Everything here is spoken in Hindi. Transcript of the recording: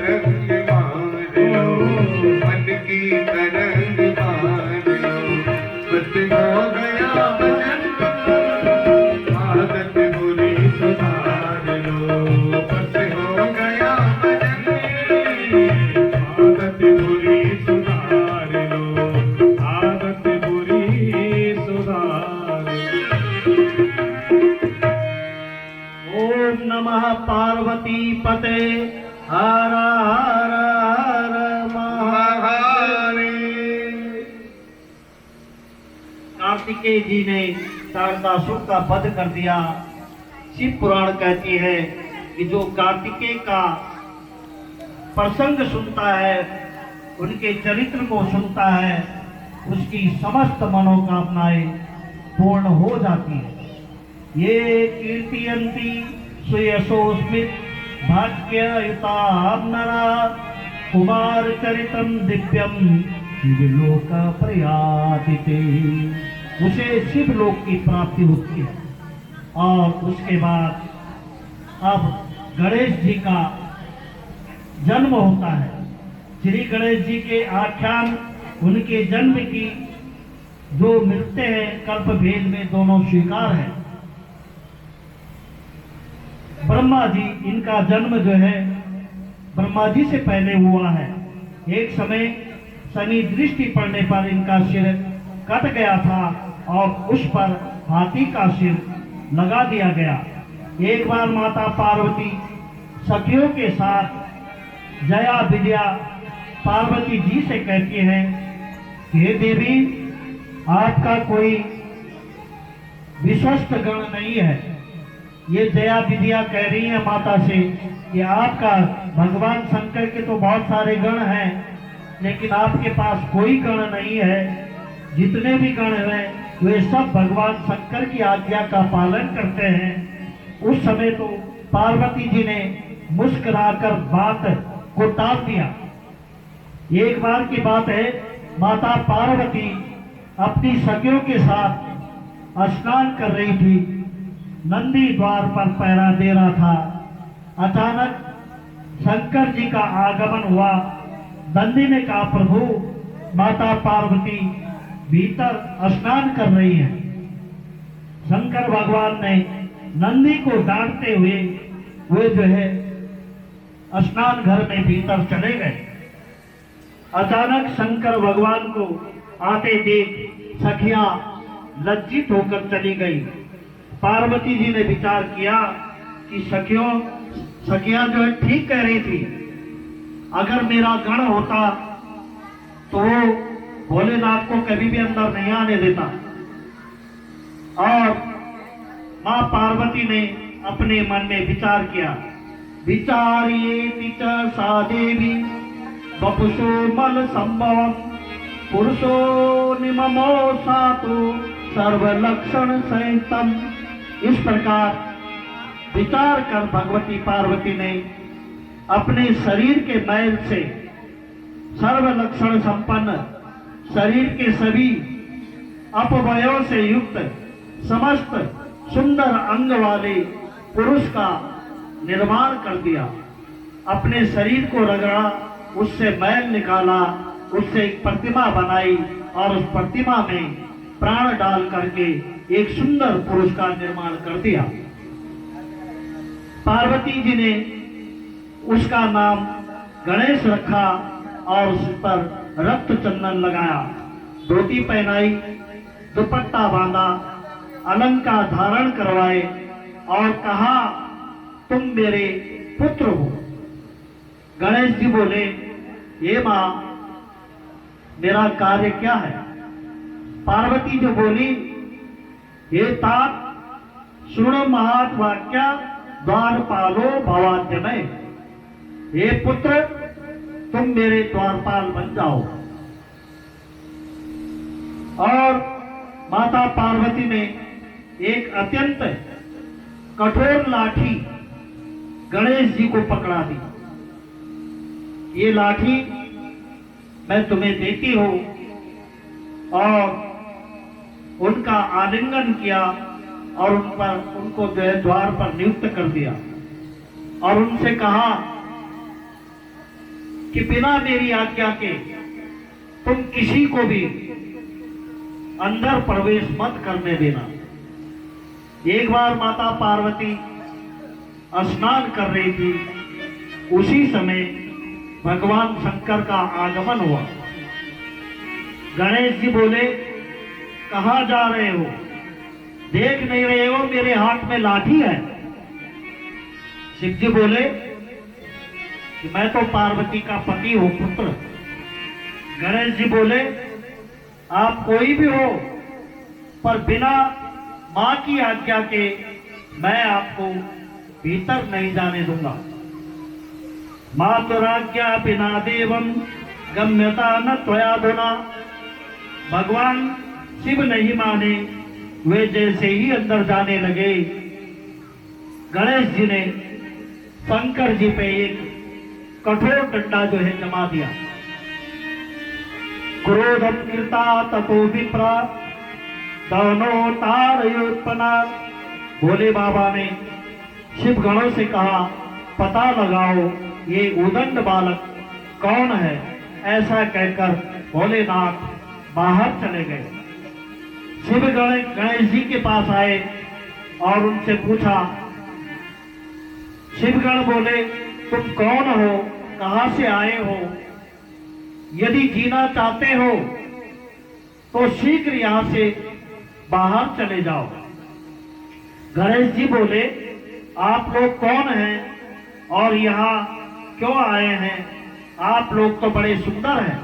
तरंग मार लो, मन की तरंग मार लो। बस हो गया भजन, आदत बुरी सुधार लो। बस हो गया भजन, आदत बुरी सुधार लो, आदत बुरी सुधार लो। ओम नमः पार्वती पते हर हर हर महादेव। कार्तिकेय जी ने तारकासुर का वध कर दिया। शिव पुराण कहती है कि जो कार्तिकेय का प्रसंग सुनता है, उनके चरित्र को सुनता है, उसकी समस्त मनोकामनाएं पूर्ण हो जाती है। ये कीर्तयन्ति सुयशोस्मित भाग्ययुता नरा, कुमार चरितम दिव्यम शिवलोक प्रयाति ते। उसे शिवलोक की प्राप्ति होती है। और उसके बाद अब गणेश जी का जन्म होता है। श्री गणेश जी के आख्यान उनके जन्म की जो मिलते हैं कल्प भेद में दोनों स्वीकार है। ब्रह्मा जी, इनका जन्म जो है ब्रह्मा जी से पहले हुआ है। एक समय शनि दृष्टि पड़ने पर इनका सिर कट गया था और उस पर हाथी का सिर लगा दिया गया। एक बार माता पार्वती सखियों के साथ जया विजया पार्वती जी से कहती है कि हे देवी, आपका कोई विश्वस्त गण नहीं है। ये जया विजया कह रही है माता से कि आपका भगवान शंकर के तो बहुत सारे गण हैं, लेकिन आपके पास कोई गण नहीं है। जितने भी गण हैं वे सब भगवान शंकर की आज्ञा का पालन करते हैं। उस समय तो पार्वती जी ने मुस्कुराकर बात को टाल दिया। एक बार की बात है, माता पार्वती अपनी सखियों के साथ स्नान कर रही थी। नंदी द्वार पर पहरा दे रहा था। अचानक शंकर जी का आगमन हुआ। नंदी ने कहा, प्रभु, माता पार्वती भीतर स्नान कर रही है। शंकर भगवान ने नंदी को डांटते हुए वे जो है स्नान घर में भीतर चले गए। अचानक शंकर भगवान को आते देख सखियां लज्जित होकर चली गई। पार्वती जी ने विचार किया कि सखियां जो है ठीक कह रही थी। अगर मेरा गण होता तो वो भोलेनाथ को कभी भी अंदर नहीं आने देता। और मां पार्वती ने अपने मन में विचार किया, विचारिये सा देवी वपुषो मल संभवम पुरुषो निममो सातु सर्वलक्षण संयुक्तम। इस प्रकार विचार कर भगवती पार्वती ने अपने शरीर के मैल से सर्वलक्षण संपन्न, शरीर के सभी अपवयों से युक्त समस्त सुंदर अंग वाले पुरुष का निर्माण कर दिया। अपने शरीर को रगड़ा, उससे मैल निकाला, उससे एक प्रतिमा बनाई और उस प्रतिमा में प्राण डाल करके एक सुंदर पुरुष का निर्माण कर दिया। पार्वती जी ने उसका नाम गणेश रखा और उस पर रक्त चंदन लगाया, धोती पहनाई, दुपट्टा बांधा, अलंकार धारण करवाए और कहा, तुम मेरे पुत्र हो। गणेश जी बोले, ये मां, मेरा कार्य क्या है? पार्वती जो बोली, हे तात, सुनो महात वाक्य द्वारपालो भवाद्यमय। हे पुत्र, तुम मेरे द्वारपाल बन जाओ। और माता पार्वती ने एक अत्यंत कठोर लाठी गणेश जी को पकड़ा दी। ये लाठी मैं तुम्हें देती हूं। और उनका आलिंगन किया और उनको जो है द्वार पर नियुक्त कर दिया और उनसे कहा कि बिना मेरी आज्ञा के तुम किसी को भी अंदर प्रवेश मत करने देना। एक बार माता पार्वती स्नान कर रही थी, उसी समय भगवान शंकर का आगमन हुआ। गणेश जी बोले, कहाँ जा रहे हो? देख नहीं रहे हो मेरे हाथ में लाठी है? शिव जी बोले कि मैं तो पार्वती का पति हूं, पुत्र। गणेश जी बोले, आप कोई भी हो, पर बिना मां की आज्ञा के मैं आपको भीतर नहीं जाने दूंगा। मातुराज्ञा बिना देवम गम्यता न त्वयाधुना। भगवान शिव नहीं माने, वे जैसे ही अंदर जाने लगे, गणेश जी ने शंकर जी पे एक कठोर डंडा जो है जमा दिया। क्रोधम कीर्ता तपो विप्रा दवनो तारयोत्पन्ना। भोले बाबा ने शिव गणों से कहा, पता लगाओ ये उदंड बालक कौन है। ऐसा कहकर भोलेनाथ बाहर चले गए। शिव गणेश जी के पास आए और उनसे पूछा। शिवगण बोले, तुम कौन हो, कहां से आए हो? यदि जीना चाहते हो तो शीघ्र यहां से बाहर चले जाओ। गणेश जी बोले, आप लोग कौन हैं और यहाँ क्यों आए हैं? आप लोग तो बड़े सुंदर हैं,